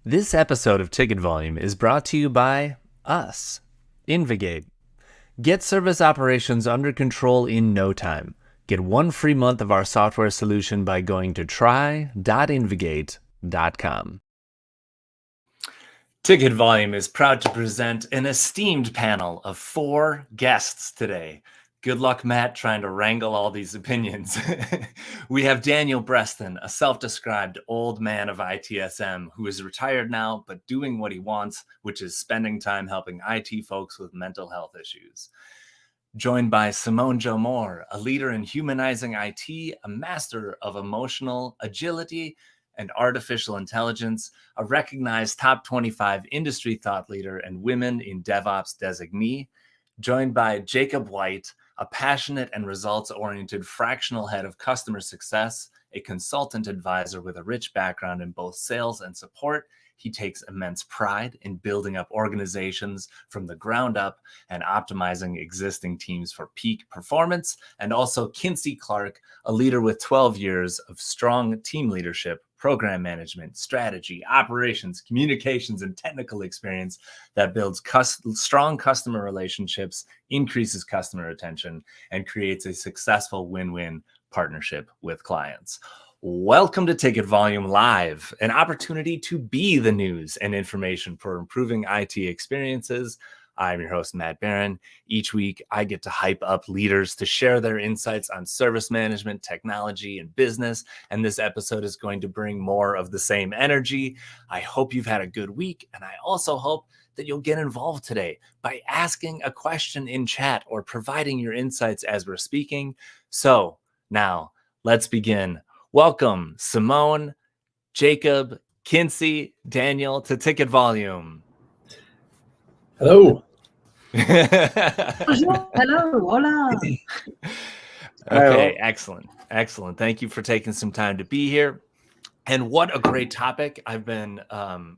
This episode of Ticket Volume is brought to you by us, Invigate. Get service operations under control in no time. Get 1 free month of our software solution by going to try.invigate.com. Ticket Volume is proud to present an esteemed panel of 4 guests today. Good luck, Matt, trying to wrangle all these opinions. We have Daniel Breston, a self-described old man of ITSM who is retired now, but doing what he wants, which is spending time helping IT folks with mental health issues. Joined by Simone Jo Moore, a leader in humanizing IT, a master of emotional agility and artificial intelligence, a recognized top 25 industry thought leader and women in DevOps designee. Joined by Jacob White, a passionate and results-oriented fractional head of customer success, a consultant advisor with a rich background in both sales and support. He takes immense pride in building up organizations from the ground up and optimizing existing teams for peak performance. And also Kincy Clark, a leader with 12 years of strong team leadership, program management, strategy, operations, communications, and technical experience that builds strong customer relationships, increases customer retention, and creates a successful win-win partnership with clients. Welcome to Ticket Volume Live, an opportunity to be the news and information for improving IT experiences. I'm your host, Matt Beran. Each week, I get to hype up leaders to share their insights on service management, technology, and business. And this episode is going to bring more of the same energy. I hope you've had a good week. And I also hope that you'll get involved today by asking a question in chat or providing your insights as we're speaking. So now let's begin. Welcome, Simone, Jacob, Kincy, Daniel to Ticket Volume. Hello. Hello, hola. Okay, excellent. Thank you for taking some time to be here. And what a great topic. I've been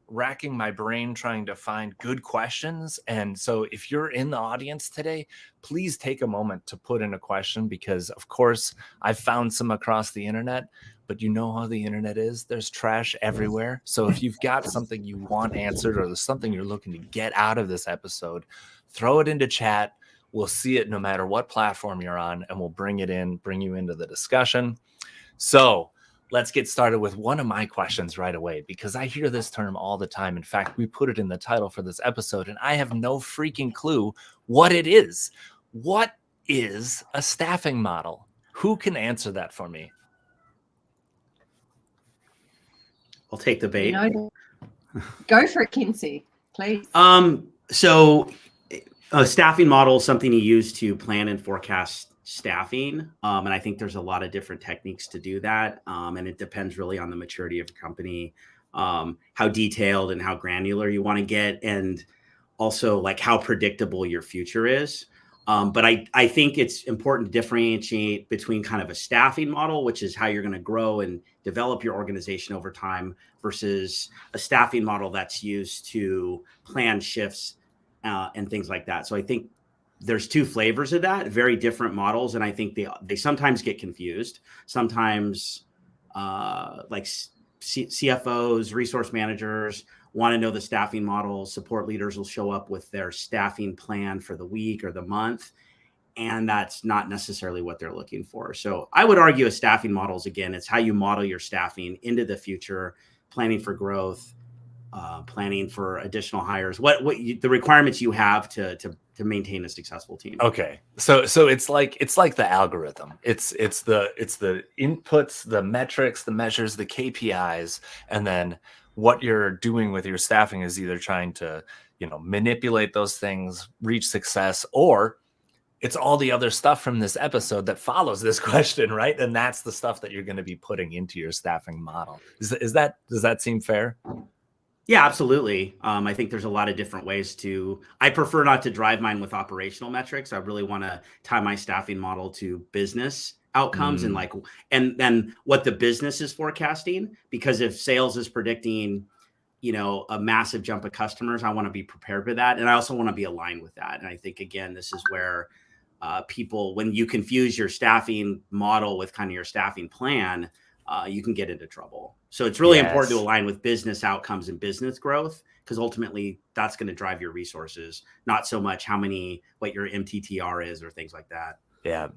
racking my brain trying to find good questions. And so if you're in the audience today, please take a moment to put in a question because, of course, I've found some across the internet, but you know how the internet is. There's trash everywhere. So if you've got something you want answered or there's something you're looking to get out of this episode, throw it into chat. We'll see it no matter what platform you're on, and we'll bring you into the discussion. So let's get started with one of my questions right away, because I hear this term all the time. In fact, we put it in the title for this episode, and I have no freaking clue what it is. What is a staffing model? Who can answer that for me? I'll take the bait. Go for it, Kincy, please. So a staffing model is something you use to plan and forecast staffing. And I think there's a lot of different techniques to do that. And it depends really on the maturity of the company, how detailed and how granular you want to get, and also like how predictable your future is. But I think it's important to differentiate between kind of a staffing model, which is how you're going to grow and develop your organization over time, versus a staffing model that's used to plan shifts and things like that. So I think there's 2 flavors of that, very different models. And I think they sometimes get confused. Sometimes like CFOs, resource managers want to know the staffing model. Support leaders will show up with their staffing plan for the week or the month, and that's not necessarily what they're looking for. So I would argue a staffing model is, again, it's how you model your staffing into the future, planning for growth, planning for additional hires, the requirements you have to maintain a successful team. Okay. So it's like the algorithm. It's the inputs, the metrics, the measures, the KPIs, and then what you're doing with your staffing is either trying to, manipulate those things, reach success, or it's all the other stuff from this episode that follows this question, right? And that's the stuff that you're going to be putting into your staffing model. Does that seem fair? Yeah, absolutely. I think there's a lot of different ways I prefer not to drive mine with operational metrics. I really want to tie my staffing model to business outcomes and then what the business is forecasting, because if sales is predicting, a massive jump of customers, I want to be prepared for that. And I also want to be aligned with that. And I think, again, this is where people, when you confuse your staffing model with kind of your staffing plan, you can get into trouble. So it's really important to Yes. align with business outcomes and business growth, because ultimately that's going to drive your resources, not so much what your MTTR is or things like that. Yeah.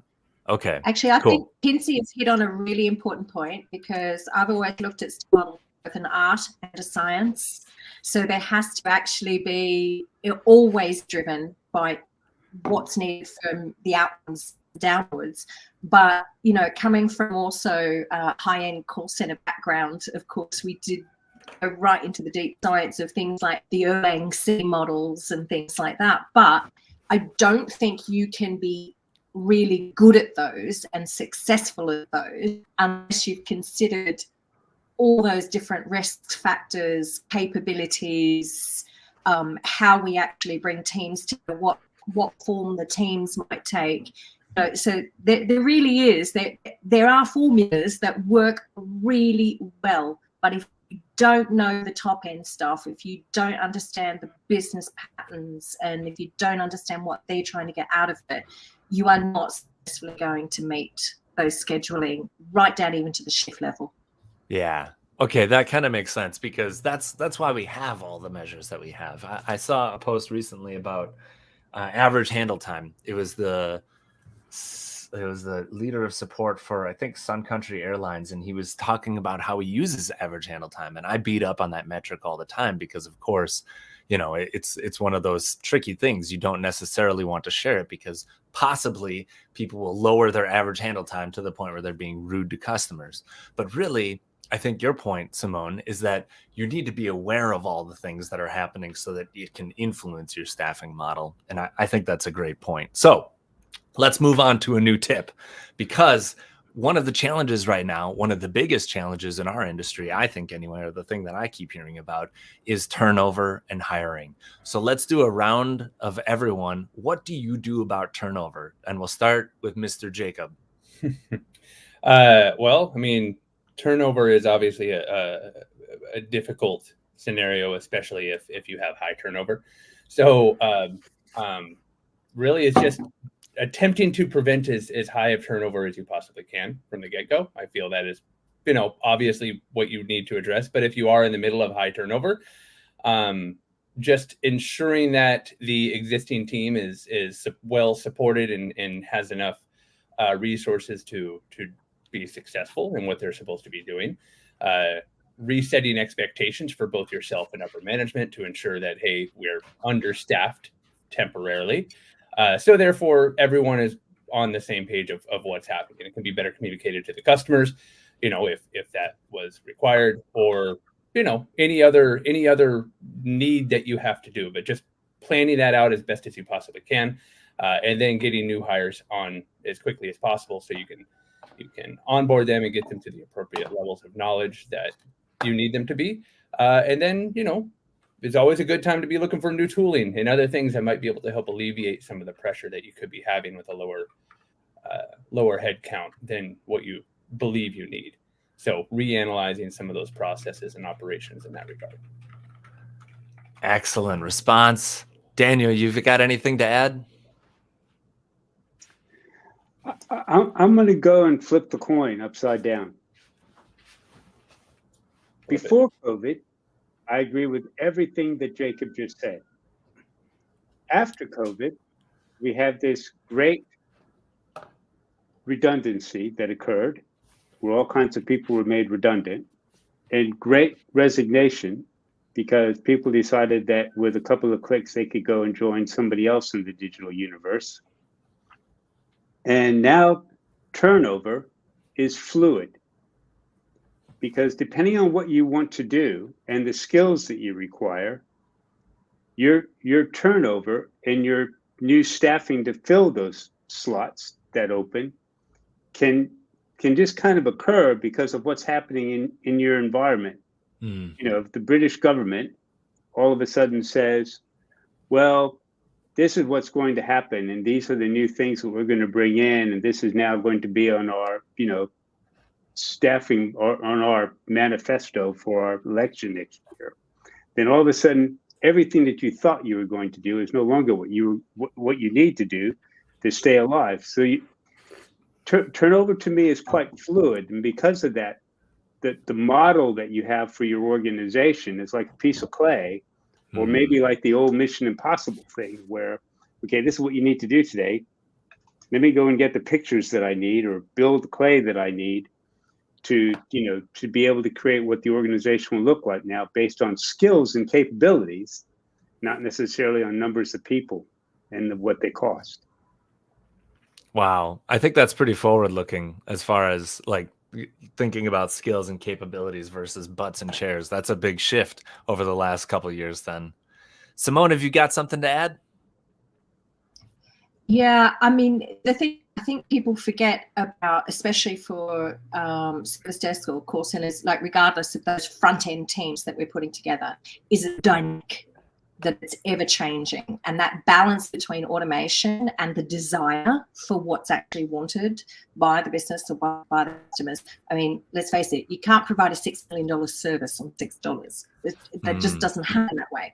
Okay. Actually, I think Cool. Kincy has hit on a really important point, because I've always looked at model both an art and a science. So there has to actually be always driven by what's needed from the outcomes downwards. But, coming from also a high-end call center background, of course, we did go right into the deep science of things like the Erlang C models and things like that. But I don't think you can be really good at those and successful at those unless you've considered all those different risk factors, capabilities, how we actually bring teams together, what form the teams might take. So there really is, there are formulas that work really well, but if you don't know the top end stuff, if you don't understand the business patterns, and if you don't understand what they're trying to get out of it, you are not successfully going to meet those scheduling right down even to the shift level. Yeah. Okay, that kind of makes sense, because that's why we have all the measures that we have. I saw a post recently about average handle time. It was the leader of support for, I think, Sun Country Airlines, and he was talking about how he uses average handle time. And I beat up on that metric all the time because, of course, it's one of those tricky things. You don't necessarily want to share it because possibly people will lower their average handle time to the point where they're being rude to customers. But really, I think your point, Simone, is that you need to be aware of all the things that are happening so that it can influence your staffing model. And I think that's a great point. So let's move on to a new tip, because one of the challenges right now, one of the biggest challenges in our industry, I think anyway, or the thing that I keep hearing about, is turnover and hiring. So let's do a round of everyone. What do you do about turnover? And we'll start with Mr. Jacob. Well, I mean, turnover is obviously a difficult scenario, especially if you have high turnover. So really, it's just attempting to prevent as high of turnover as you possibly can from the get-go. I feel that is, obviously what you need to address. But if you are in the middle of high turnover, just ensuring that the existing team is well supported and has enough resources to be successful in what they're supposed to be doing. Resetting expectations for both yourself and upper management to ensure that, hey, we're understaffed temporarily. So therefore, everyone is on the same page of what's happening. And it can be better communicated to the customers, if that was required, or, any other need that you have to do. But just planning that out as best as you possibly can, and then getting new hires on as quickly as possible so you can onboard them and get them to the appropriate levels of knowledge that you need them to be. And then, it's always a good time to be looking for new tooling and other things that might be able to help alleviate some of the pressure that you could be having with a lower head count than what you believe you need. So reanalyzing some of those processes and operations in that regard. Excellent response. Daniel, you've got anything to add? I'm going to go and flip the coin upside down. Before COVID, I agree with everything that Jacob just said. After COVID, we have this great redundancy that occurred, where all kinds of people were made redundant, and great resignation because people decided that with a couple of clicks, they could go and join somebody else in the digital universe. And now turnover is fluid, because depending on what you want to do and the skills that you require, your turnover and your new staffing to fill those slots that open can just kind of occur because of what's happening in your environment. If the British government all of a sudden says, well, this is what's going to happen, and these are the new things that we're going to bring in, and this is now going to be on our, staffing or on our manifesto for our election next year. Then all of a sudden, everything that you thought you were going to do is no longer what you need to do to stay alive. So turnover to me is quite fluid, and because of that, the model that you have for your organization is like a piece of clay, or maybe like the old Mission Impossible thing where, okay, this is what you need to do today. Let me go and get the pictures that I need or build the clay that I need to, to be able to create what the organization will look like now based on skills and capabilities, not necessarily on numbers of people and what they cost. Wow. I think that's pretty forward looking as far as like thinking about skills and capabilities versus butts and chairs. That's a big shift over the last couple of years then. Simone, have you got something to add? Yeah, I mean, the thing I think people forget about, especially for service desk or call centers, like regardless of those front end teams that we're putting together, is a dynamic that it's ever changing, and that balance between automation and the desire for what's actually wanted by the business or by the customers. I mean, let's face it, you can't provide a $6 million service on $6. That just doesn't happen that way.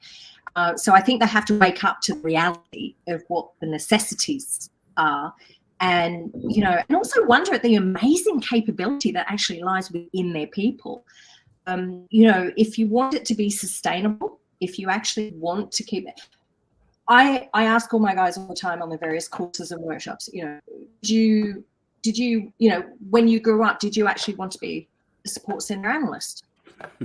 So I think they have to wake up to the reality of what the necessities are, and and also wonder at the amazing capability that actually lies within their people. If you want it to be sustainable, if you actually want to keep it, I ask all my guys all the time on the various courses and workshops, did you when you grew up, did you actually want to be a support center analyst?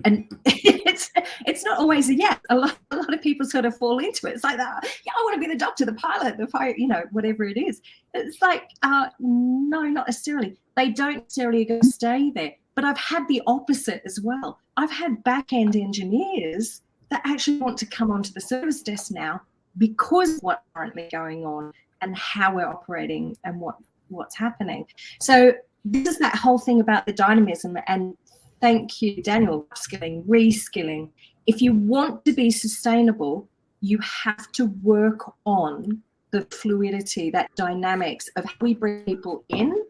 And it's not always a yes. A lot of people sort of fall into it. It's like that. Yeah, I want to be the doctor, the pilot, the fire, whatever it is. It's like, no, not necessarily. They don't necessarily go stay there. But I've had the opposite as well. I've had back-end engineers that actually want to come onto the service desk now because of what's currently going on and how we're operating and what's happening. So this is that whole thing about the dynamism, and thank you, Daniel, upskilling, reskilling. If you want to be sustainable, you have to work on the fluidity, that dynamics of how we bring people in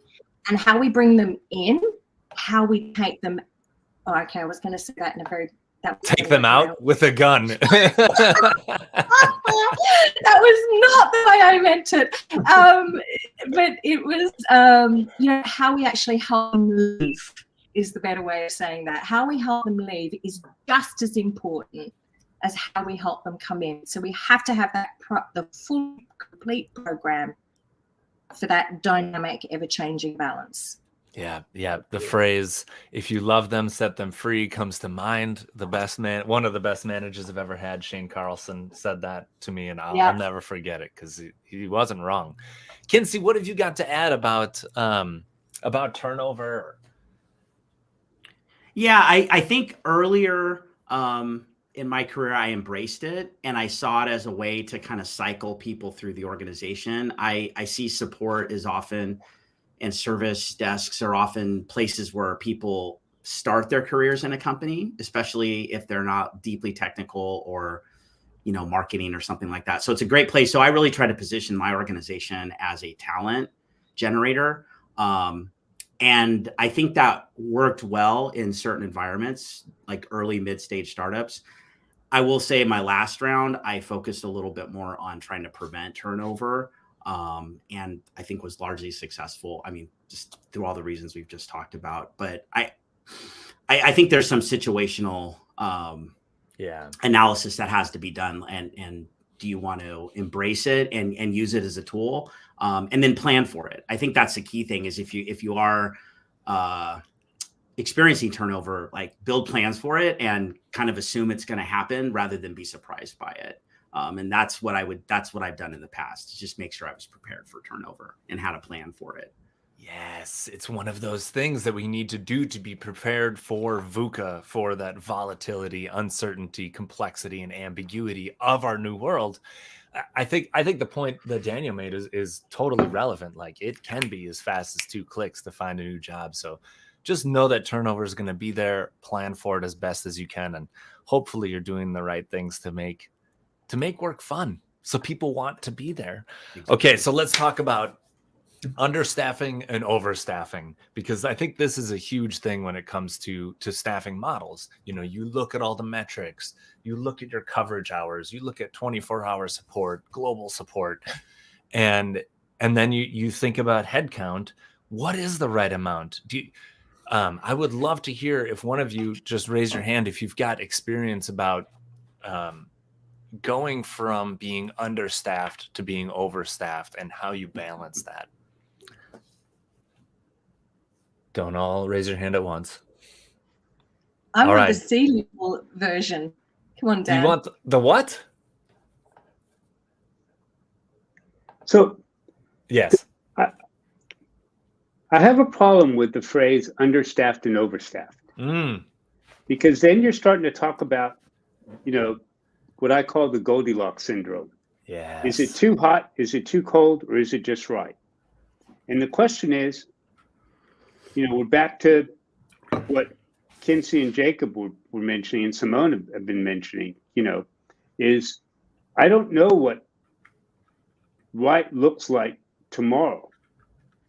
and how we bring them in, how we take them. Oh, okay, I was going to say that in a very... Take them out with a gun. That was not the way I meant it. But it was, how we actually help them leave is the better way of saying that. How we help them leave is just as important as how we help them come in. So we have to have that the full, complete program for that dynamic, ever-changing balance. Yeah. The phrase, if you love them, set them free, comes to mind. One of the best managers I've ever had, Shane Carlson, said that to me, and I'll never forget it because he wasn't wrong. Kincy, what have you got to add about turnover? Yeah, I think earlier in my career, I embraced it and I saw it as a way to kind of cycle people through the organization. I see support is often, and service desks are often places where people start their careers in a company, especially if they're not deeply technical or, marketing or something like that. So it's a great place. So I really try to position my organization as a talent generator. And I think that worked well in certain environments, like early mid-stage startups. I will say my last round, I focused a little bit more on trying to prevent turnover. And I think was largely successful. I mean, just through all the reasons we've just talked about. But I think there's some situational analysis that has to be done. And do you want to embrace it and use it as a tool, and then plan for it? I think that's the key thing. Is if you are experiencing turnover, like build plans for it and kind of assume it's going to happen rather than be surprised by it. And that's what I've done in the past, to just make sure I was prepared for turnover and how to plan for it. Yes, it's one of those things that we need to do to be prepared for VUCA, for that volatility, uncertainty, complexity, and ambiguity of our new world. I think the point that Daniel made is totally relevant. Like, it can be as fast as 2 clicks to find a new job. So just know that turnover is going to be there. Plan for it as best as you can, and hopefully you're doing the right things to make work fun, so people want to be there. Exactly. Okay, so let's talk about understaffing and overstaffing, because I think this is a huge thing when it comes to staffing models. You look at all the metrics, you look at your coverage hours, you look at 24-hour support, global support, and then you think about headcount. What is the right amount? I would love to hear if one of you just raise your hand if you've got experience about going from being understaffed to being overstaffed and how you balance that. Don't all raise your hand at once. I All want right. the C-level version. Come on, Dan. You want the what? So Yes. I have a problem with the phrase understaffed and overstaffed, because then you're starting to talk about, what I call the Goldilocks syndrome. Yes. Is it too hot? Is it too cold? Or is it just right? And the question is, we're back to what Kincy and Jacob were mentioning, and Simone have been mentioning, is I don't know what right looks like tomorrow.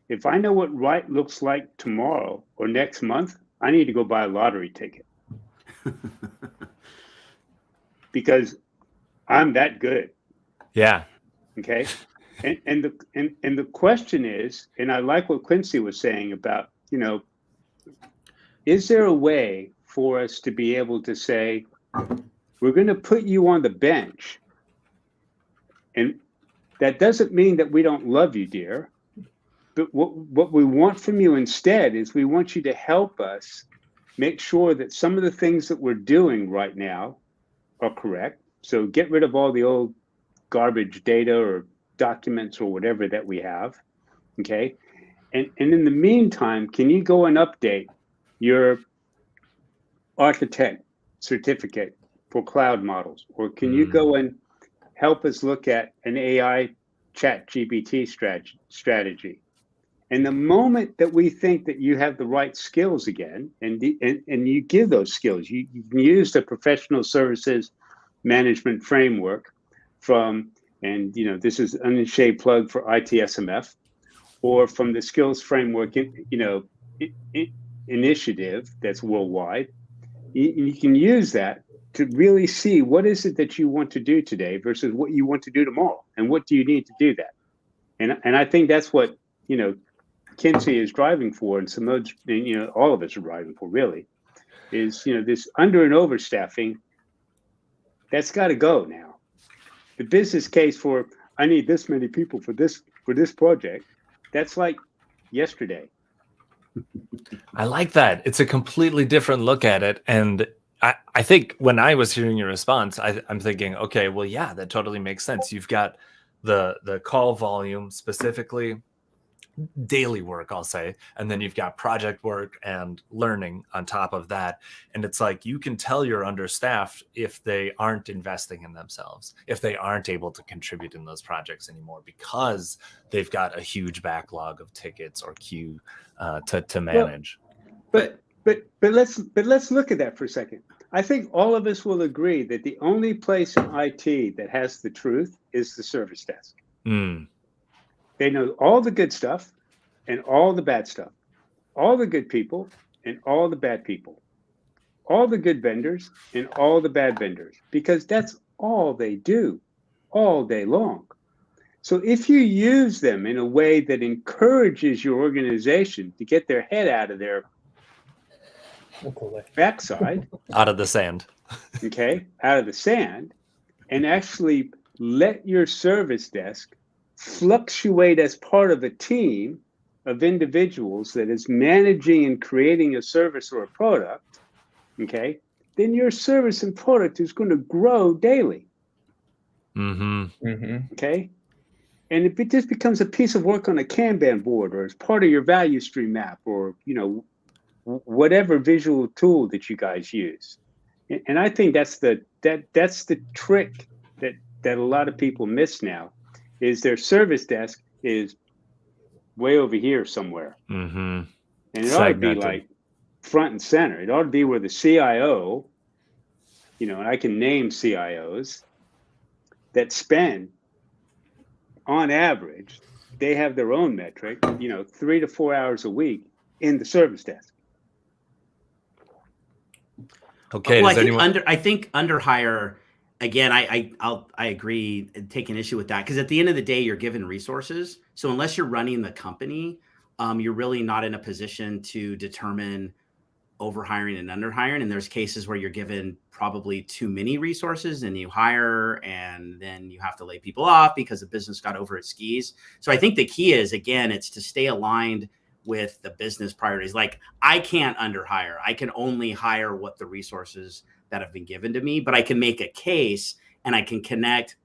If I know what right looks like tomorrow or next month, I need to go buy a lottery ticket. Because I'm that good. Yeah. Okay. And the question is, and I like what Quincy was saying about, is there a way for us to be able to say, we're going to put you on the bench, and that doesn't mean that we don't love you, dear, but what we want from you instead is we want you to help us make sure that some of the things that we're doing right now are correct. So get rid of all the old garbage data or documents or whatever that we have, okay? And in the meantime, can you go and update your architect certificate for cloud models? Or can you go and help us look at an AI chat GPT strategy? And the moment that we think that you have the right skills again, and you give those skills, you can use the professional services management framework from, and this is an unshade plug for ITSMF, or from the skills framework, initiative that's worldwide. You can use that to really see what is it that you want to do today versus what you want to do tomorrow, and what do you need to do that. And I think that's what Kincy is driving for, and Simone, all of us are driving for, really, is this under and overstaffing. That's got to go now. The business case for I need this many people for this project, that's like yesterday. I like that. It's a completely different look at it. And I think when I was hearing your response, I'm thinking, okay, well, yeah, that totally makes sense. You've got the call volume, specifically daily work, I'll say, and then you've got project work and learning on top of that. And it's like, you can tell you're understaffed if they aren't investing in themselves, if they aren't able to contribute in those projects anymore, because they've got a huge backlog of tickets or queue to manage. But let's look at that for a second. I think all of us will agree that the only place in IT that has the truth is the service desk. They know all the good stuff and all the bad stuff, all the good people and all the bad people, all the good vendors and all the bad vendors, because that's all they do all day long. So if you use them in a way that encourages your organization to get their head out of their backside, out of the sand, out of the sand, and actually let your service desk fluctuate as part of a team of individuals that is managing and creating a service or a product, then your service and product is going to grow daily. Okay? And it just becomes a piece of work on a Kanban board, or as part of your value stream map, or whatever visual tool that you guys use. And I think that's the trick that a lot of people miss now, is their service desk is way over here somewhere. And it ought to be like front and center. It ought to be where the CIO, and I can name CIOs that spend, on average, they have their own metric, 3 to 4 hours a week in the service desk. Okay. Well, I think under hire, again, I agree, taking issue with that, because at the end of the day, you're given resources. So unless you're running the company, you're really not in a position to determine overhiring and underhiring. And there's cases where you're given probably too many resources and you hire and then you have to lay people off because the business got over its skis. So I think the key is, again, it's to stay aligned with the business priorities. Like, I can't underhire. I can only hire what the resources that have been given to me, but I can make a case and I can connect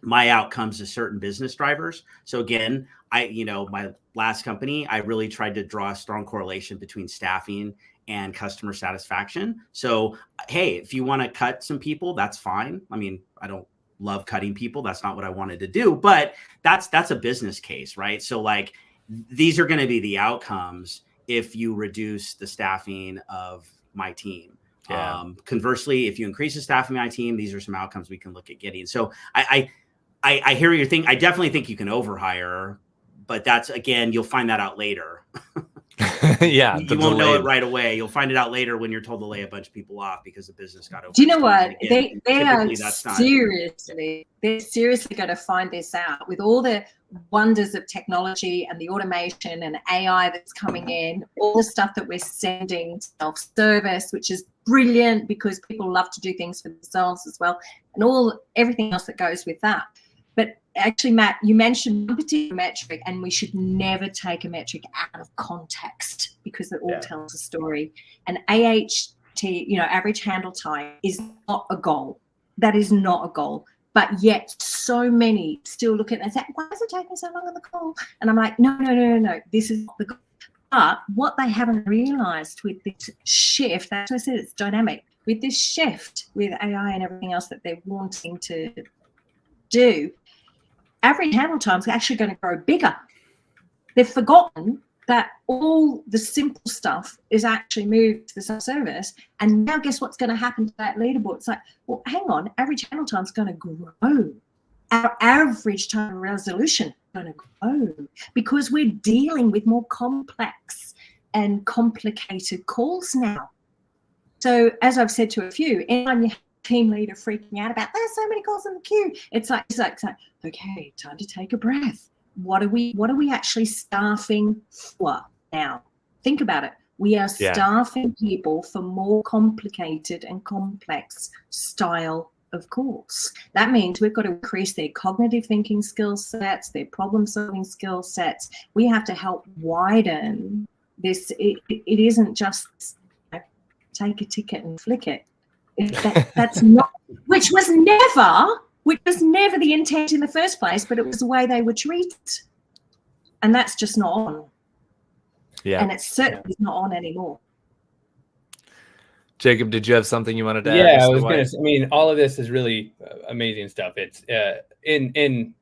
my outcomes to certain business drivers. So again, my last company, I really tried to draw a strong correlation between staffing and customer satisfaction. So, hey, if you want to cut some people, that's fine. I mean, I don't love cutting people. That's not what I wanted to do, but that's a business case, right? So like, these are going to be the outcomes if you reduce the staffing of my team. Yeah. Conversely, if you increase the staffing of my team, these are some outcomes we can look at getting. So I hear your thing. I definitely think you can overhire, but that's, again, you'll find that out later. Yeah. You won't know it right away. You'll find it out later when you're told to lay a bunch of people off because the business got over. Do you know what? Again, they are seriously going to find this out with all the wonders of technology and the automation and AI that's coming in, all the stuff that we're sending, self-service, which is brilliant because people love to do things for themselves as well, and everything else that goes with that. But actually, Matt, you mentioned one particular metric, and we should never take a metric out of context because it all tells a story. And AHT, average handle time, is not a goal. That is not a goal. But yet so many still look at it and say, why is it taking so long on the call? And I'm like, no, this is not the goal. But what they haven't realized with this shift, that's why I said it's dynamic, with this shift with AI and everything else that they're wanting to do, average handle time is actually going to grow bigger. They've forgotten that all the simple stuff is actually moved to the self-service. And now guess what's going to happen to that leaderboard? It's like, well, hang on, average handle time is going to grow. Our average time of resolution is going to grow because we're dealing with more complex and complicated calls now. So as I've said to a few, anytime you have a team leader freaking out about there's so many calls in the queue, it's like okay, time to take a breath. What are we actually staffing for now? Think about it. We are staffing people for more complicated and complex style of calls. That means we've got to increase their cognitive thinking skill sets, their problem solving skill sets. We have to help widen this. It isn't just take a ticket and flick it. That's not, which was never the intent in the first place, but it was the way they were treated. And that's just not on. Yeah. And it's certainly not on anymore. Jacob, did you have something you wanted to add? Yeah, I was going to, I mean, all of this is really amazing stuff. It's in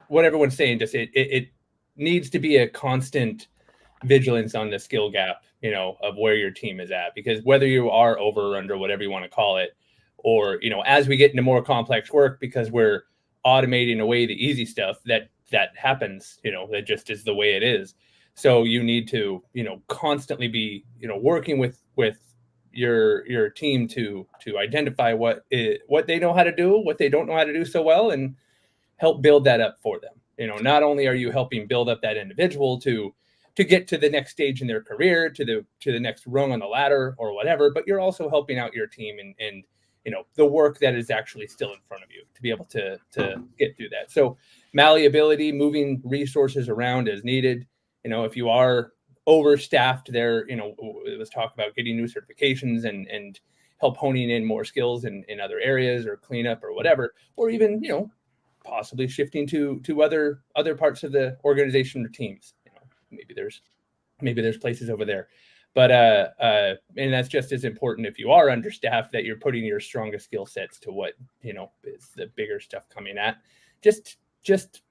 what everyone's saying, just it needs to be a constant vigilance on the skill gap, of where your team is at, because whether you are over or under, whatever you want to call it, or, as we get into more complex work, because we're automating away the easy stuff that happens, that just is the way it is. So you need to, constantly be, working with your team to identify what they know how to do, what they don't know how to do so well, and help build that up for them. Not only are you helping build up that individual to get to the next stage in their career, to the next rung on the ladder or whatever, but you're also helping out your team and the work that is actually still in front of you to be able to get through that. So malleability, moving resources around as needed. If you are overstaffed there, let's talk about getting new certifications and help honing in more skills in other areas, or cleanup or whatever, or even, possibly shifting to other parts of the organization or teams. Maybe there's places over there. But and that's just as important if you are understaffed, that you're putting your strongest skill sets to what is the bigger stuff coming at. Just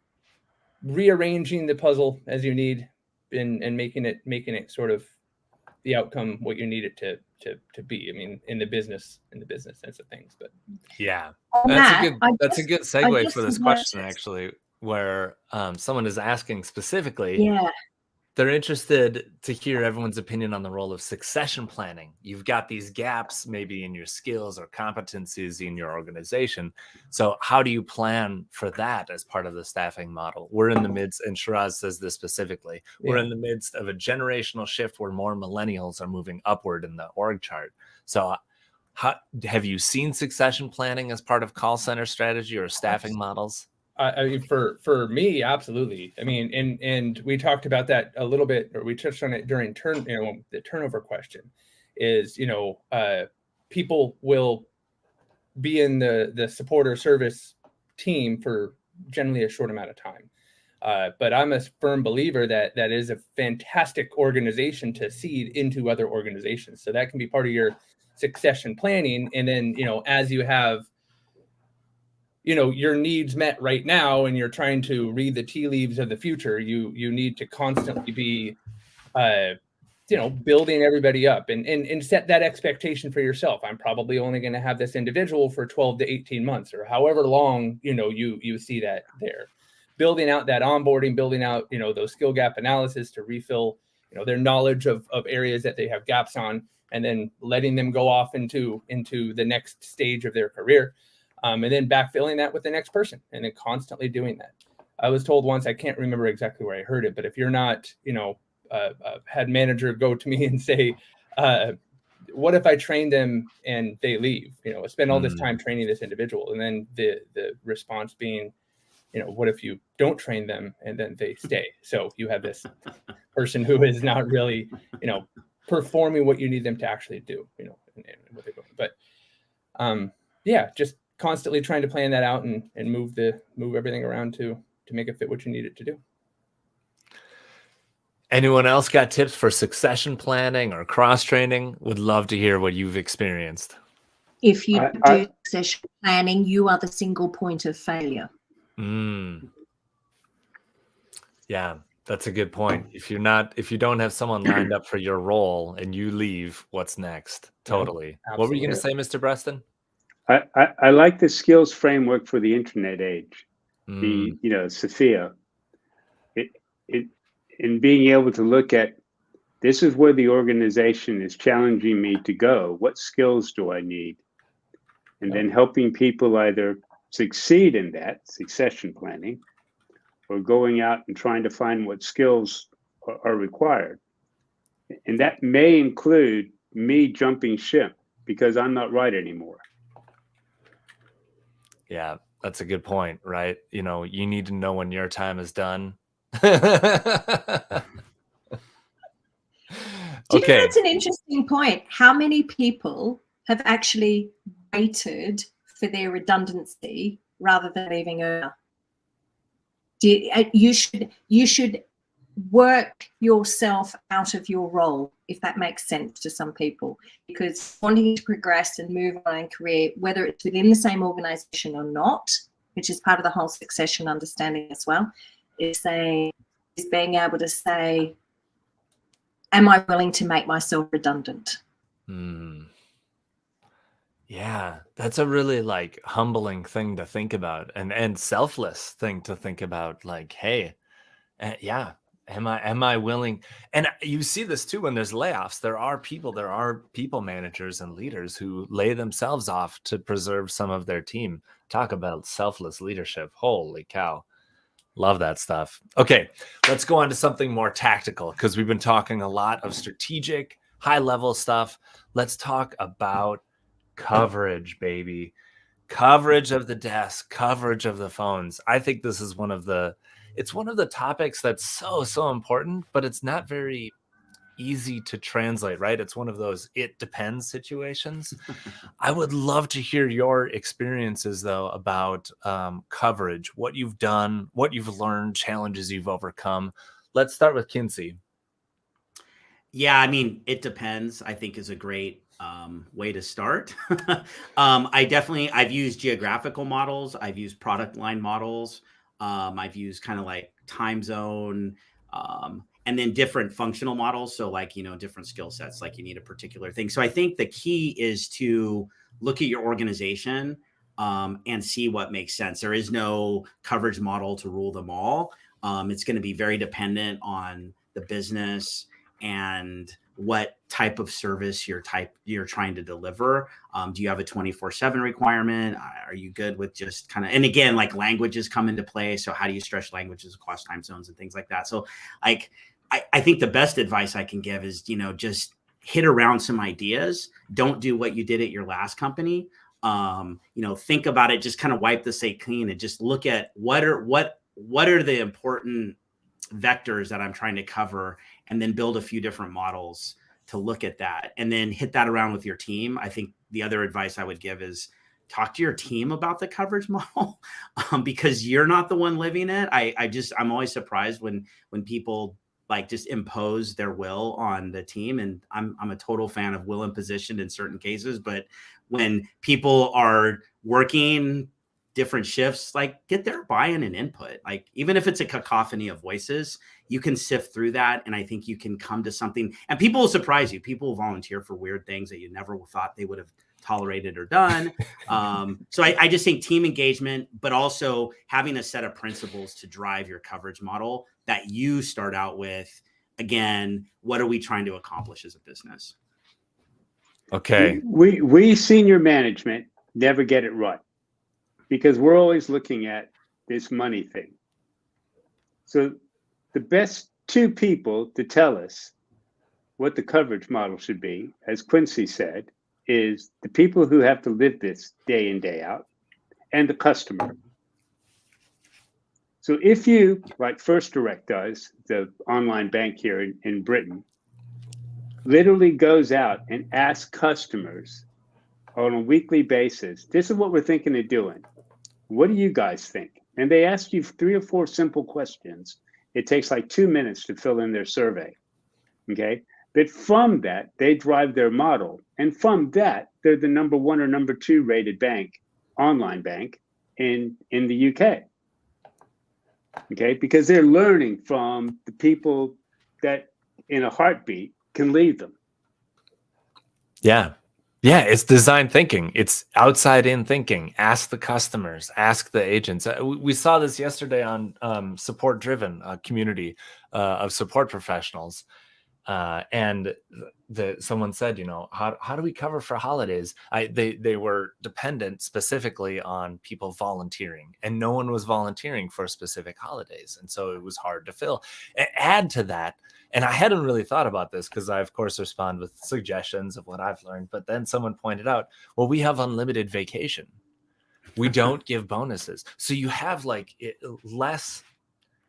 rearranging the puzzle as you need, and making it sort of the outcome what you need it to be. I mean, in the business sense of things. But yeah, that's a good segue for this question, actually, where someone is asking specifically. Yeah. They're interested to hear everyone's opinion on the role of succession planning. You've got these gaps maybe in your skills or competencies in your organization. So how do you plan for that as part of the staffing model? We're in the midst, and Shiraz says this specifically, we're in the midst of a generational shift where more millennials are moving upward in the org chart. So have you seen succession planning as part of call center strategy or staffing models? I mean, for me, absolutely. I mean, and we talked about that a little bit, or we touched on it during the turnover question. Is people will be in the support or service team for generally a short amount of time. But I'm a firm believer that is a fantastic organization to seed into other organizations. So that can be part of your succession planning, and then as you have your needs met right now and you're trying to read the tea leaves of the future, you need to constantly be building everybody up and set that expectation for yourself. I'm probably only going to have this individual for 12 to 18 months or however long you see that there. Building out that onboarding, building out those skill gap analysis to refill their knowledge of areas that they have gaps on, and then letting them go off into the next stage of their career. And then backfilling that with the next person, and then constantly doing that. I was told once, I can't remember exactly where I heard it, but if you're not, had manager go to me and say, what if I train them and they leave? I spend all this time training this individual, and then the response being, what if you don't train them and then they stay? So you have this person who is not really, performing what you need them to actually do, and what they're doing. But just constantly trying to plan that out and move everything around to make it fit what you need it to do. Anyone else got tips for succession planning or cross training? Would love to hear what you've experienced. If you do succession planning, you are the single point of failure. Yeah, that's a good point. If you don't have someone lined up for your role and you leave, what's next? Totally. Yeah, what were you going to say, Mr. Breston? I like the skills framework for the internet age. The Sophia. In being able to look at, this is where the organization is challenging me to go. What skills do I need? And then helping people either succeed in that succession planning, or going out and trying to find what skills are required. And that may include me jumping ship because I'm not right anymore. Yeah, that's a good point, right? You need to know when your time is done. Okay. That's an interesting point. How many people have actually waited for their redundancy rather than leaving earlier? You should work yourself out of your role, if that makes sense to some people, because wanting to progress and move on in career, whether it's within the same organization or not, which is part of the whole succession understanding as well, is being able to say, am I willing to make myself redundant? Yeah, that's a really humbling thing to think about, and selfless thing to think about. Hey, am I willing? And you see this too when there's layoffs. There are people managers and leaders who lay themselves off to preserve some of their team. Talk about selfless leadership. Holy cow. Love that stuff. Okay, let's go on to something more tactical, because we've been talking a lot of strategic, high-level stuff. Let's talk about coverage, baby. Coverage of the desk, coverage of the phones. I think this is one of the topics that's so important, but it's not very easy to translate, right? It's one of those it depends situations. I would love to hear your experiences though about coverage, what you've done, what you've learned, challenges you've overcome. Let's start with Kincy. Yeah, I mean, it depends, I think, is a great way to start. I've used geographical models. I've used product line models. I've used kind of like time zone, and then different functional models. So different skill sets, like you need a particular thing. So I think the key is to look at your organization and see what makes sense. There is no coverage model to rule them all. It's going to be very dependent on the business, and what type of service you're trying to deliver. Do you have a 24/7 requirement? Are you good with just kind of, and again, like languages come into play. So how do you stretch languages across time zones and things like that? So like, I think the best advice I can give is, just hit around some ideas. Don't do what you did at your last company. Think about it, just kind of wipe the slate clean and just look at what are the important vectors that I'm trying to cover, and then build a few different models to look at that, and then hit that around with your team. I think the other advice I would give is talk to your team about the coverage model, because you're not the one living it. I'm always surprised when people like just impose their will on the team. And I'm a total fan of will imposition in certain cases, but when people are working different shifts, like get their buy-in and input. Like even if it's a cacophony of voices, you can sift through that. And I think you can come to something, and people will surprise you. People will volunteer for weird things that you never thought they would have tolerated or done. So I just think team engagement, but also having a set of principles to drive your coverage model that you start out with. Again, what are we trying to accomplish as a business? Okay. We senior management never get it right, because we're always looking at this money thing. So the best two people to tell us what the coverage model should be, as Quincy said, is the people who have to live this day in, day out, and the customer. So if you, like First Direct does, the online bank here in Britain, literally goes out and asks customers on a weekly basis, this is what we're thinking of doing. What do you guys think? And they ask you 3 or 4 simple questions. It takes like 2 minutes to fill in their survey. Okay. But from that, they drive their model. And from that, they're the number 1 or number 2 rated bank, online bank in the UK. Okay. Because they're learning from the people that in a heartbeat can lead them. Yeah. Yeah, it's design thinking. It's outside in thinking. Ask the customers, ask the agents. We saw this yesterday on Support Driven, a community of support professionals. And someone said, how do we cover for holidays? They were dependent specifically on people volunteering, and no one was volunteering for specific holidays. And so it was hard to fill. Add to that, and I hadn't really thought about this because I, of course, respond with suggestions of what I've learned. But then someone pointed out, well, we have unlimited vacation. We don't give bonuses. So you have less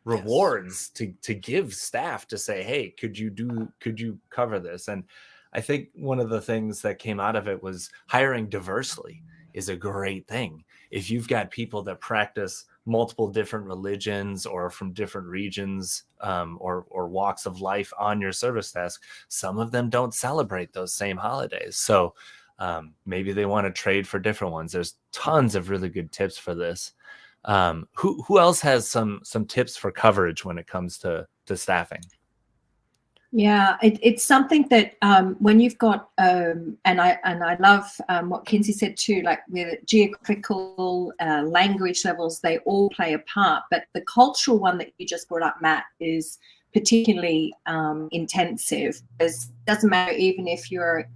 rewards to give staff to say, hey, could you cover this? And I think one of the things that came out of it was hiring diversely is a great thing. If you've got people that practice multiple different religions or from different regions or walks of life on your service desk, some of them don't celebrate those same holidays. So maybe they want to trade for different ones. There's tons of really good tips for this. Who else has some tips for coverage when it comes to staffing? Yeah, it's something that when you've got and I love what Kincy said too, like with geographical language levels, they all play a part. But the cultural one that you just brought up, Matt, is particularly intensive. It doesn't matter even if you're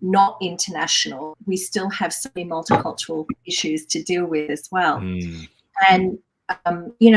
not international, we still have so many multicultural issues to deal with as well. And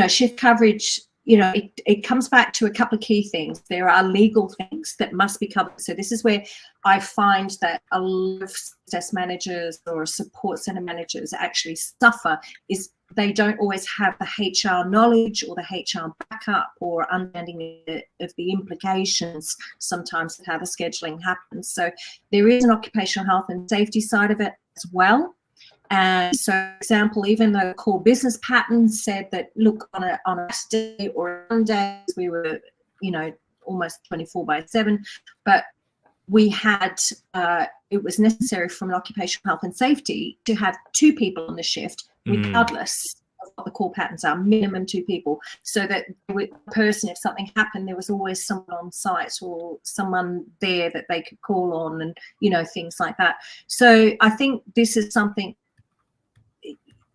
shift coverage, it comes back to a couple of key things. There are legal things that must be covered. So this is where I find that a lot of success managers or support center managers actually suffer, is they don't always have the HR knowledge or the HR backup or understanding of the implications sometimes of how the scheduling happens. So there is an occupational health and safety side of it as well. And so, for example, even though core business patterns said that, look, on a Saturday or Sunday, we were, almost 24/7, but we had, it was necessary from an occupational health and safety to have 2 people on the shift, regardless of what the core patterns are, minimum 2 people, so that the person, if something happened, there was always someone on site or someone there that they could call on, and, things like that. So I think this is something.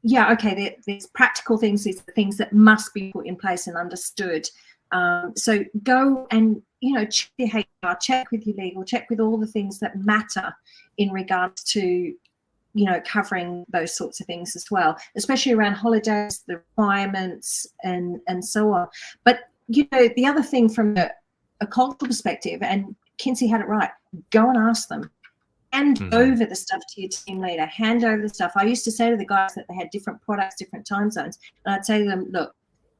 Yeah, okay, there's practical things, these are things that must be put in place and understood So go and, check your HR, check with your legal, check with all the things that matter in regards to, covering those sorts of things as well, especially around holidays, the requirements, and so on. But, the other thing from a cultural perspective, and Kincy had it right, go and ask them. Hand over the stuff to your team leader. Hand over the stuff. I used to say to the guys that they had different products, different time zones, and I'd say to them, look,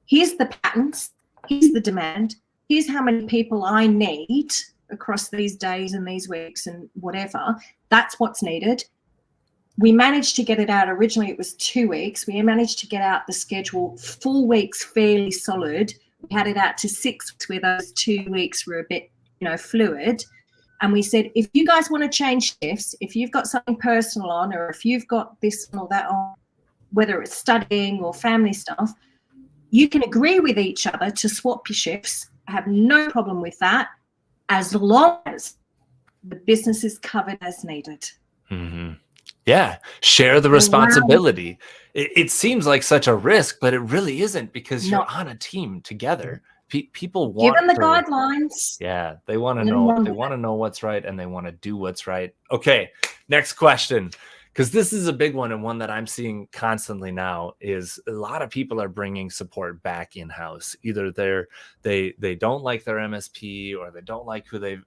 here's the patterns, here's the demand, here's how many people I need across these days and these weeks and whatever. That's what's needed. We managed to get it out. Originally, it was 2 weeks. We managed to get out the schedule 4 weeks fairly solid. We had it out to 6 weeks, where those 2 weeks were a bit, fluid. And we said, if you guys want to change shifts, if you've got something personal on, or if you've got this or that on, whether it's studying or family stuff, you can agree with each other to swap your shifts. I have no problem with that, as long as the business is covered as needed. Mm-hmm. Yeah, share the responsibility. It seems like such a risk, but it really isn't, because you're on a team together. People want given the guidelines. Yeah, they want to know. They want to know what's right, and they want to do what's right. Okay, next question, because this is a big one, and one that I'm seeing constantly now is a lot of people are bringing support back in house. Either they don't like their MSP, or they don't like who they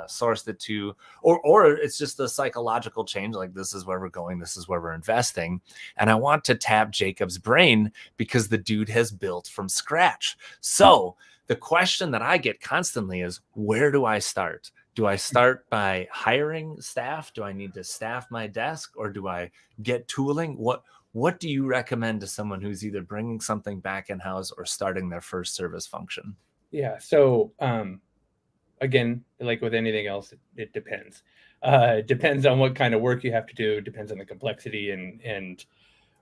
sourced it to, or it's just a psychological change. Like, this is where we're going, this is where we're investing, and I want to tap Jacob's brain, because the dude has built from scratch. So the question that I get constantly is, where do I start? Do I start by hiring staff? Do I need to staff my desk, or do I get tooling? What do you recommend to someone who's either bringing something back in-house or starting their first service function? Yeah. So again, like with anything else, it depends. It depends on what kind of work you have to do. It depends on the complexity and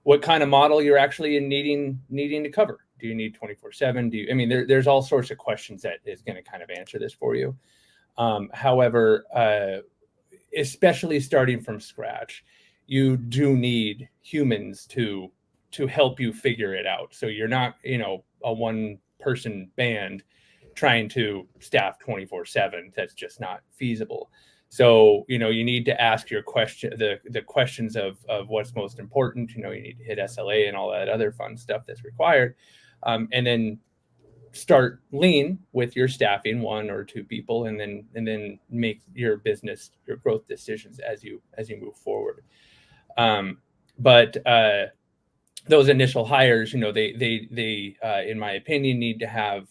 what kind of model you're actually needing to cover. Do you need 24/7? There's all sorts of questions that is going to kind of answer this for you. However, especially starting from scratch, you do need humans to help you figure it out. So you're not, a one-person band trying to staff 24/7. That's just not feasible. So, you need to ask your question, the questions of what's most important. You need to hit SLA and all that other fun stuff that's required. And then start lean with your staffing, 1 or 2 people, and then make your growth decisions as you move forward. But those initial hires, they in my opinion, need to have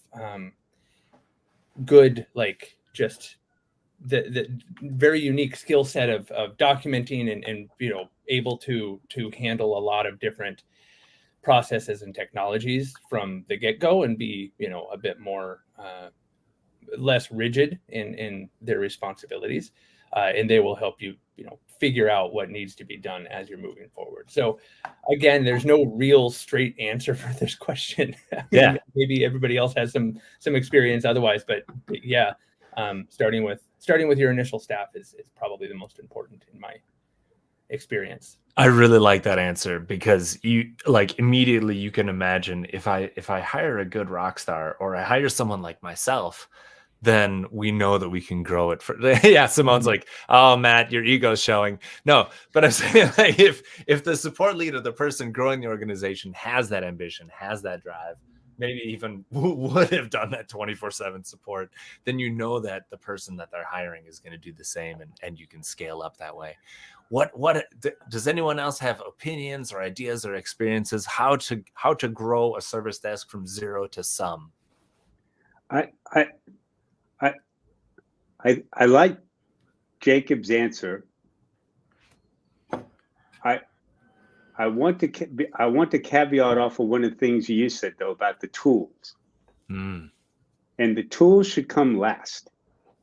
good, like, just the very unique skill set of documenting and able to handle a lot of different processes and technologies from the get-go, and be a bit more less rigid in their responsibilities, and they will help you figure out what needs to be done as you're moving forward. So again, there's no real straight answer for this question. Yeah, maybe everybody else has some experience otherwise, but yeah, starting with your initial staff is probably the most important in my experience. I really like that answer, because immediately you can imagine if I hire a good rock star, or I hire someone like myself, then we know that we can grow it. Yeah, Simone's like, oh, Matt, your ego's showing. No, but I'm saying, like, if the support leader, the person growing the organization, has that ambition, has that drive, maybe even would have done that 24/7 support, then you know that the person that they're hiring is going to do the same, and you can scale up that way. What does anyone else have opinions or ideas or experiences how to grow a service desk from 0 to some? I like Jacob's answer. I want to caveat off of one of the things you said, though, about the tools. And the tools should come last.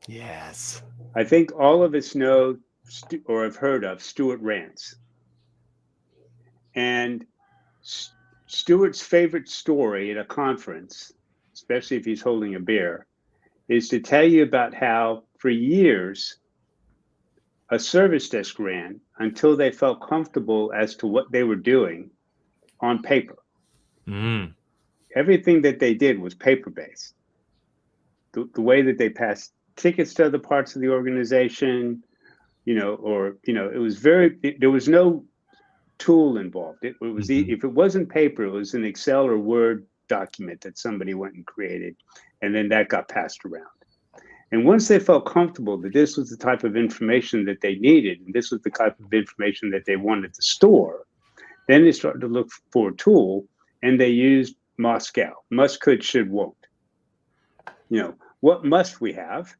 Yes. I think all of us know or have heard of Stuart Rance. And Stuart's favorite story at a conference, especially if he's holding a beer, is to tell you about how for years a service desk ran until they felt comfortable as to what they were doing on paper. everything that they did was paper-based. The way that they passed tickets to other parts of the organization, it was there was no tool involved. It was if it wasn't paper, it was an Excel or Word document that somebody went and created, and then that got passed around. And once they felt comfortable that this was the type of information that they needed, and this was the type of information that they wanted to store, then they started to look for a tool, and they used Moscow. Must, could, should, won't. What must we have?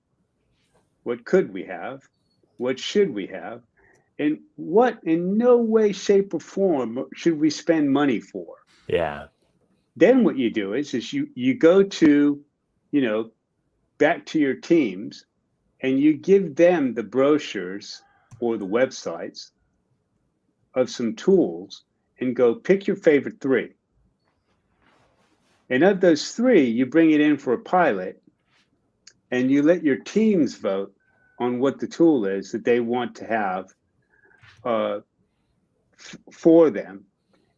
What could we have? What should we have? And what in no way, shape, or form should we spend money for? Yeah. Then what you do is you go to, back to your teams, and you give them the brochures or the websites of some tools and go pick your favorite 3. And of those 3, you bring it in for a pilot, and you let your teams vote on what the tool is that they want to have for them.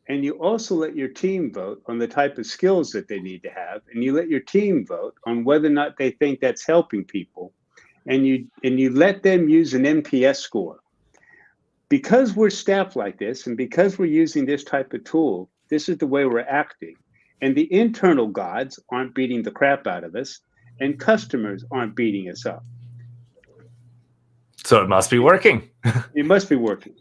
And you also let your team vote on the type of skills that they need to have. And you let your team vote on whether or not they think that's helping people. And you let them use an NPS score. Because we're staffed like this, and because we're using this type of tool, this is the way we're acting. And the internal gods aren't beating the crap out of us, and customers aren't beating us up. So it must be working. It must be working.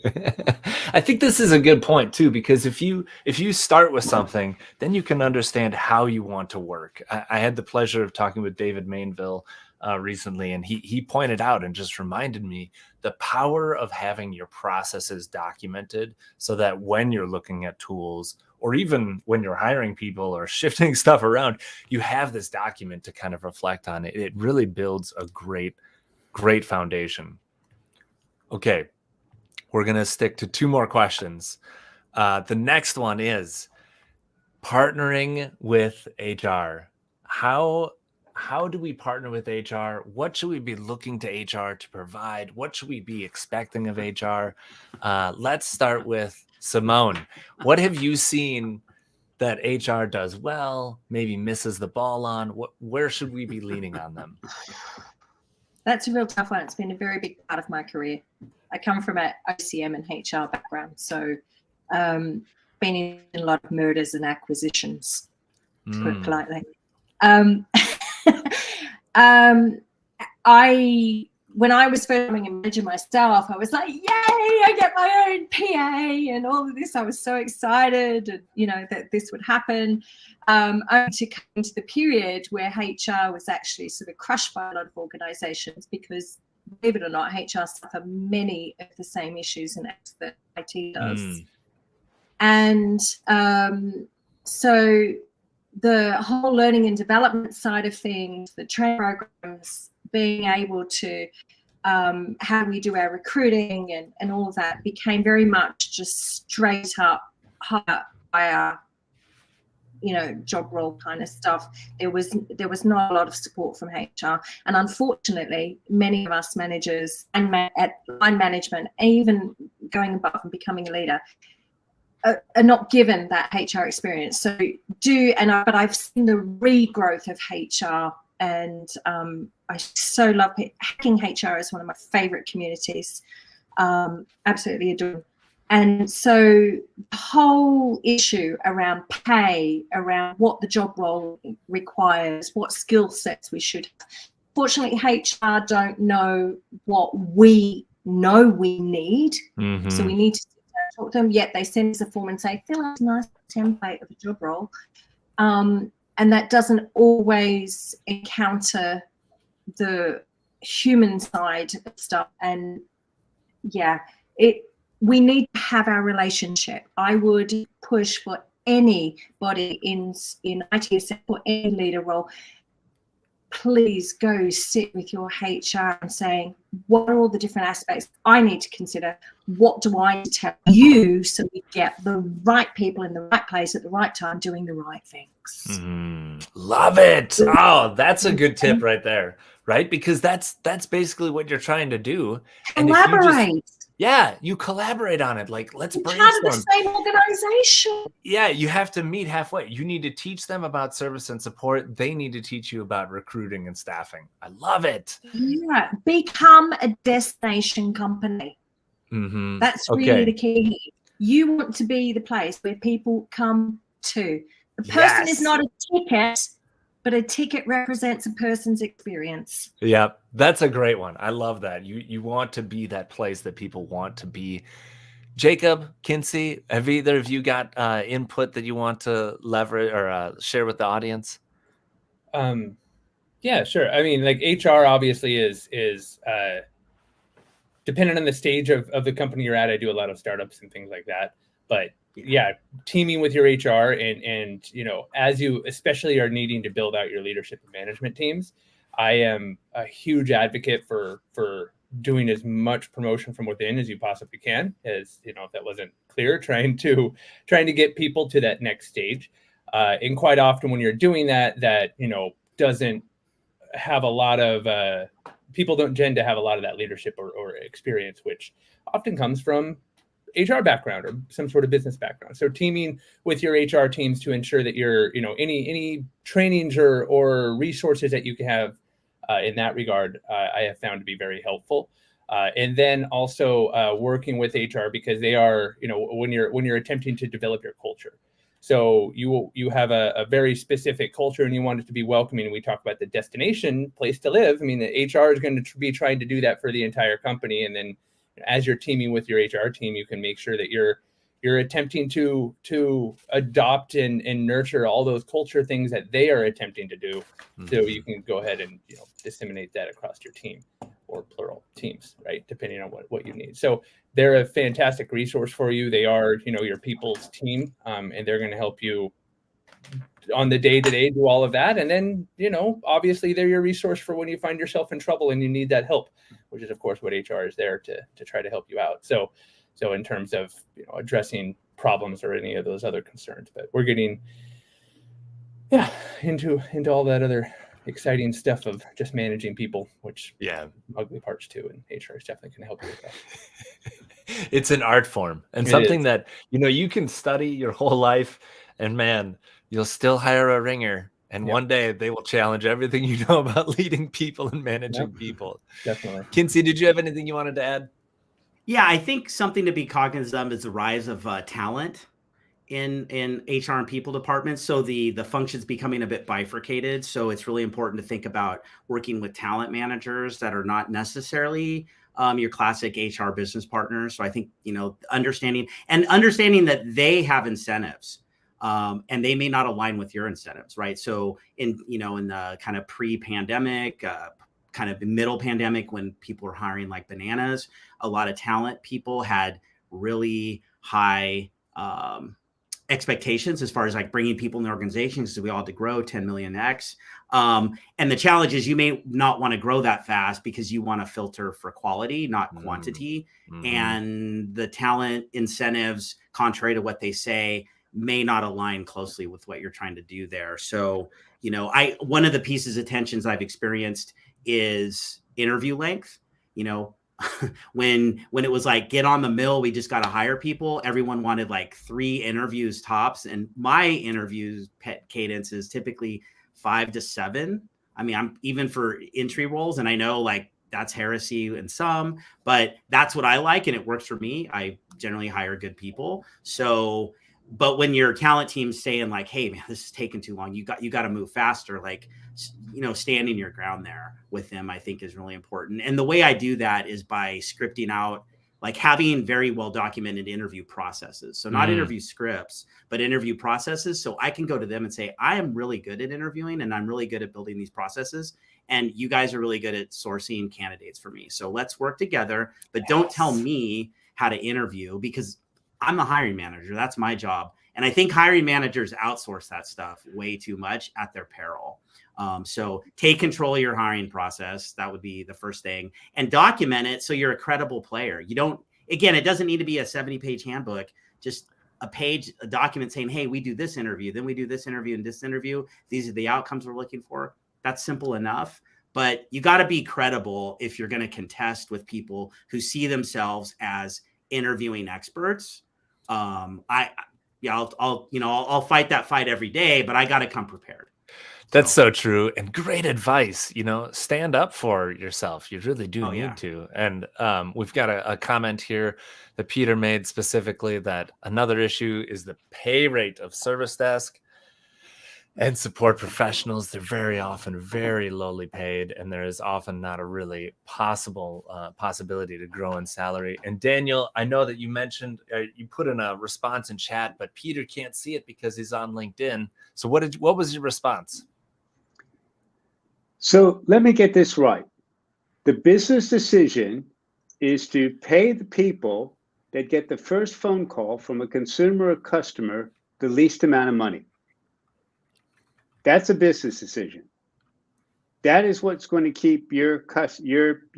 I think this is a good point too, because if you start with something, then you can understand how you want to work. I had the pleasure of talking with David Mainville recently, and he pointed out and just reminded me the power of having your processes documented, so that when you're looking at tools, or even when you're hiring people or shifting stuff around, you have this document to kind of reflect on it. It really builds a great foundation. Okay, we're going to stick to 2 more questions. The next one is partnering with HR. How do we partner with HR? What should we be looking to HR to provide? What should we be expecting of HR? Let's start with Simone. What have you seen that HR does well, maybe misses the ball on? Where should we be leaning on them? That's a real tough one. It's been a very big part of my career. I come from an OCM and HR background, so been in a lot of mergers and acquisitions, to put it politely. When I was first becoming a manager myself, I was like, yay, I get my own PA and all of this. I was so excited, that this would happen. Only to come into the period where HR was actually sort of crushed by a lot of organizations, because, believe it or not, HR suffer many of the same issues and acts that IT does. And so the whole learning and development side of things, the training programs, being able to how we do our recruiting and all of that became very much just straight up hire, job role kind of stuff. There was not a lot of support from HR, and unfortunately, many of us managers and at line management, even going above and becoming a leader, are not given that HR experience. So but I've seen the regrowth of HR, and I so love it. Hacking HR is one of my favorite communities. Absolutely adore. And so the whole issue around pay, around what the job role requires, what skill sets we should have. Fortunately, HR don't know what we know we need. Mm-hmm. So we need to talk to them, yet they send us a form and say, fill out a nice template of a job role. And that doesn't always encounter the human side of stuff. And we need to have our relationship. I would push for anybody in IT, for any leader role, please go sit with your HR and saying, what are all the different aspects I need to consider? What do I need to tell you, so we get the right people in the right place at the right time doing the right things? Love it. Oh, that's a good tip right there, right? Because that's basically what you're trying to do. Collaborate. Yeah, you collaborate on it. Like, let's We're part of the brainstorm. same organization. Yeah, you have to meet halfway. You need to teach them about service and support. They need to teach you about recruiting and staffing. I love it. Yeah, become a destination company. Mm-hmm. That's really the key here. You want to be the place where people come to. The person is not a ticket, but a ticket represents a person's experience. Yeah, that's a great one. I love that. You want to be that place that people want to be. Jacob, Kincy, have either of you got input that you want to leverage or share with the audience? Yeah, sure. I mean, like HR obviously is dependent on the stage of the company you're at. I do a lot of startups and things like that. But yeah, teaming with your HR and as you especially are needing to build out your leadership and management teams, I am a huge advocate for doing as much promotion from within as you possibly can. As if that wasn't clear, trying to get people to that next stage. And quite often when you're doing that doesn't have a lot of people don't tend to have a lot of that leadership or experience, which often comes from HR background or some sort of business background. So teaming with your HR teams to ensure that you're, any trainings or resources that you can have in that regard, I have found to be very helpful. And then also working with HR because they are, when you're attempting to develop your culture. So you have a very specific culture and you want it to be welcoming. We talk about the destination place to live. I mean, the HR is going to be trying to do that for the entire company. And then as you're teaming with your HR team, you can make sure that you're attempting to adopt and nurture all those culture things that they are attempting to do. Mm-hmm. So you can go ahead and disseminate that across your team or plural teams, right? Depending on what you need. So they're a fantastic resource for you. They are, your people's team, and they're going to help you on the day-to-day do all of that. And then, obviously they're your resource for when you find yourself in trouble and you need that help, which is of course what HR is there to try to help you out. So in terms of, addressing problems or any of those other concerns, but we're getting, into all that other exciting stuff of just managing people, which ugly parts too, and HR is definitely going to help you with that. It's an art form and something that you can study your whole life, and man, you'll still hire a ringer, and one day they will challenge everything you know about leading people and managing people. Definitely. Kincy, did you have anything you wanted to add? Yeah, I think something to be cognizant of is the rise of talent in HR and people departments. So the function's becoming a bit bifurcated. So it's really important to think about working with talent managers that are not necessarily your classic HR business partners. So I think, understanding that they have incentives and they may not align with your incentives, right? So in the kind of pre-pandemic, kind of middle pandemic, when people were hiring like bananas, a lot of talent people had really high expectations as far as like bringing people in the organization, because we all had to grow 10 million X. And the challenge is you may not want to grow that fast because you want to filter for quality, not quantity. Mm-hmm. And the talent incentives, contrary to what they say, may not align closely with what you're trying to do there. So, one of the pieces of tensions I've experienced is interview length. When it was like, get on the mill, we just got to hire people. Everyone wanted like 3 interviews tops. And my interviews cadence is typically 5 to 7. I mean, I'm even for entry roles, and I know like that's heresy in some, but that's what I like. And it works for me. I generally hire good people. So, but when your talent team's saying like, hey man, this is taking too long, you got to move faster. Like, standing your ground there with them, I think is really important. And the way I do that is by scripting out, like having very well documented interview processes. So not interview scripts, but interview processes. So I can go to them and say, I am really good at interviewing and I'm really good at building these processes. And you guys are really good at sourcing candidates for me. So let's work together, but don't tell me how to interview because I'm the hiring manager. That's my job. And I think hiring managers outsource that stuff way too much at their peril. So take control of your hiring process. That would be the first thing, and document it so you're a credible player. It doesn't need to be a 70-page handbook, just a document saying, hey, we do this interview, then we do this interview and this interview. These are the outcomes we're looking for. That's simple enough. but you got to be credible if you're going to contest with people who see themselves as interviewing experts. I'll fight that fight every day, but I got to come prepared. That's so true, and great advice. Stand up for yourself. You really do need to. And we've got a comment here that Peter made specifically that another issue is the pay rate of service desk and support professionals. They're very often very lowly paid, and there is often not a really possibility to grow in salary. And Daniel, I know that you mentioned, you put in a response in chat, but Peter can't see it because he's on LinkedIn. So what was your response? So let me get this right. The business decision is to pay the people that get the first phone call from a consumer or customer the least amount of money. That's a business decision. That is what's going to keep your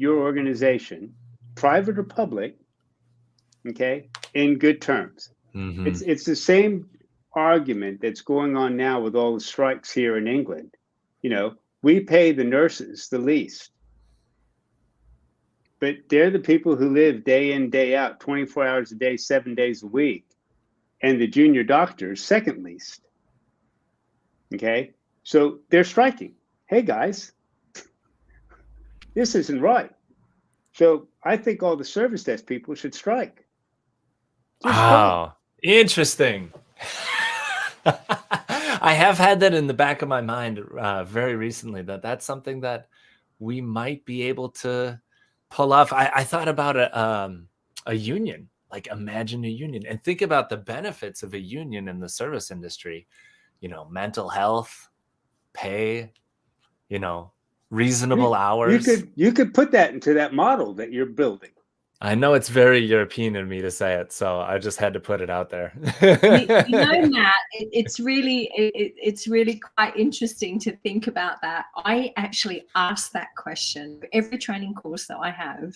organization, private or public, okay, in good terms. Mm-hmm. It's the same argument that's going on now with all the strikes here in England. We pay the nurses the least, but they're the people who live day in, day out, 24 hours a day, 7 days a week, and the junior doctors second least. Okay, so they're striking. Hey guys, this isn't right. So I think all the service desk people should strike. Wow, interesting. I have had that in the back of my mind very recently, that's something that we might be able to pull off. I thought about a union, like imagine a union and think about the benefits of a union in the service industry, mental health, pay, reasonable hours. You could put that into that model that you're building. I know it's very European of me to say it, so I just had to put it out there. Matt, it's really quite interesting to think about that. I actually ask that question. Every training course that I have,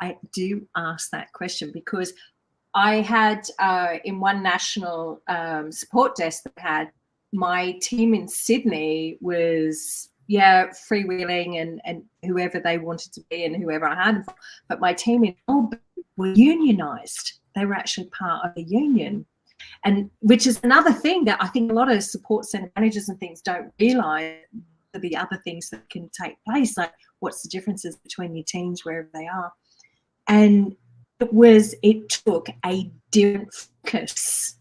I do ask that question because I had in one national support desk that had my team in Sydney was freewheeling and whoever they wanted to be and whoever I had. But my team in Melbourne were unionised. They were actually part of a union. And which is another thing that I think a lot of support centre managers and things don't realise the other things that can take place, like what's the differences between your teams wherever they are. And it took a different focus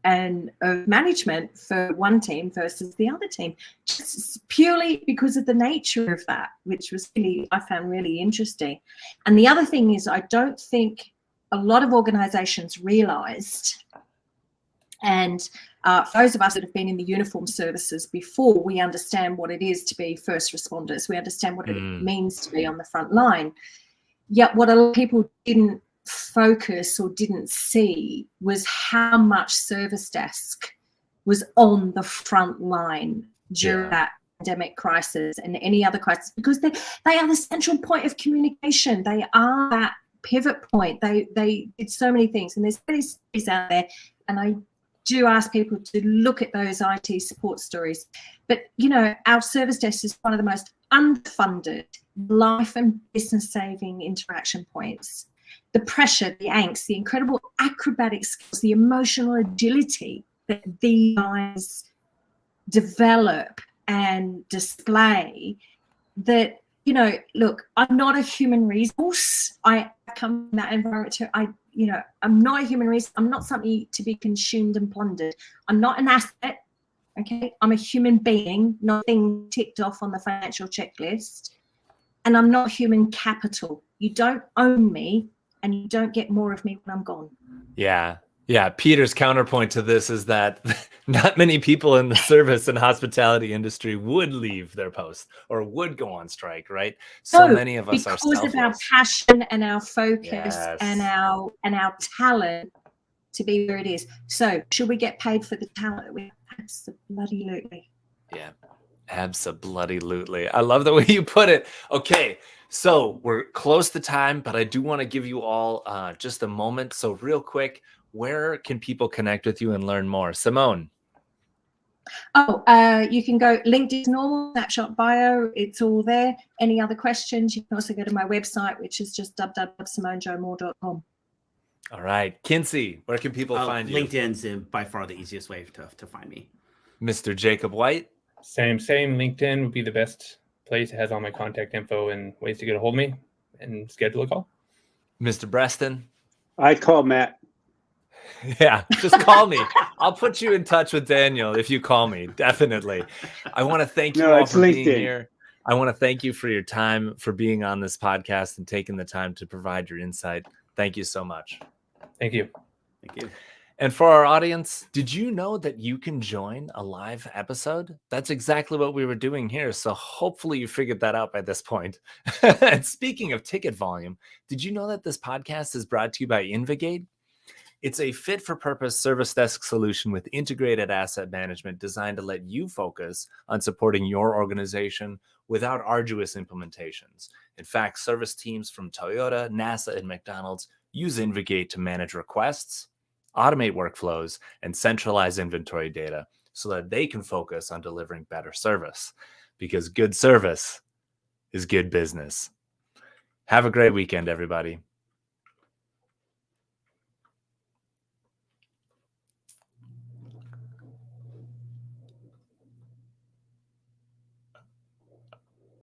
and of management for one team versus the other team, just purely because of the nature of that, which was I found really interesting. And the other thing is, I don't think a lot of organizations realized, and for those of us that have been in the uniform services before, we understand what it is to be first responders. We understand what it means to be on the front line. Yet what a lot of people didn't focus or didn't see was how much service desk was on the front line during that pandemic crisis and any other crisis, because they are the central point of communication. They are that pivot point. They did so many things, and there's many stories out there, and I do ask people to look at those IT support stories. But our service desk is one of the most unfunded life and business saving interaction points. The pressure, the angst, the incredible acrobatic skills, the emotional agility that these guys develop and display, that, look, I'm not a human resource. I come from that environment too. I'm not a human resource. I'm not something to be consumed and plundered. I'm not an asset. Okay. I'm a human being, nothing ticked off on the financial checklist. And I'm not human capital. You don't own me, and you don't get more of me when I'm gone. Yeah. Peter's counterpoint to this is that not many people in the service and hospitality industry would leave their post or would go on strike, right? So many of us are selfless. Because of our passion and our focus and our talent to be where it is. So should we get paid for the talent that we have? Absolutely. Yeah, absolutely. I love the way you put it. Okay. So we're close to time, but I do want to give you all just a moment. So real quick, where can people connect with you and learn more? Simone. You can go LinkedIn normal, snapshot bio, it's all there. Any other questions, you can also go to my website, which is just www.simonejomore.com. All right. Kinsey, where can people find you? LinkedIn's by far the easiest way to find me. Mr. Jacob White. Same. LinkedIn would be the best place. It has all my contact info and ways to get a hold of me and schedule a call. Mr. Breston. I call Matt. Yeah, just call me. I'll put you in touch with Daniel if you call me. Definitely. I want to thank you all it's for being LinkedIn. here. I want to thank you for your time, for being on this podcast and taking the time to provide your insight. Thank you so much. Thank you. Thank you. And for our audience, did you know that you can join a live episode? That's exactly what we were doing here. So hopefully you figured that out by this point. And speaking of ticket volume, did you know that this podcast is brought to you by Invigate? It's a fit-for-purpose service desk solution with integrated asset management designed to let you focus on supporting your organization without arduous implementations. In fact, service teams from Toyota, NASA, and McDonald's use Invigate to manage requests, automate workflows, and centralize inventory data so that they can focus on delivering better service. Because good service is good business. Have a great weekend, everybody.